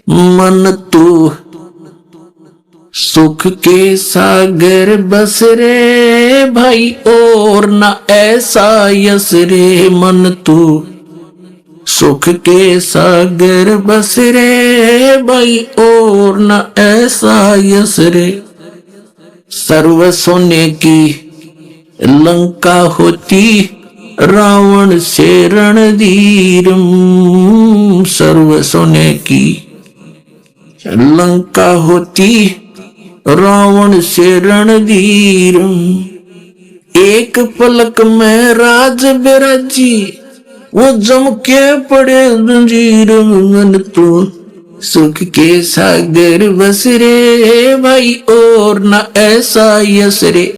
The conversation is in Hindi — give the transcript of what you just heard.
मन तू सुख के सागर बस रे भाई और न ऐसा यस रे। मन तू सुख के सागर बस रे भाई और न ऐसा यस रे। सर्व सोने की लंका होती रावण से रणधीर। सर्व सोने की लंका होती रावण से रणधीर। एक पलक में राज बिराजी वो जम के पड़े जंजीर। मन तो सुख के सागर बस रे भाई और न ऐसा यस रे।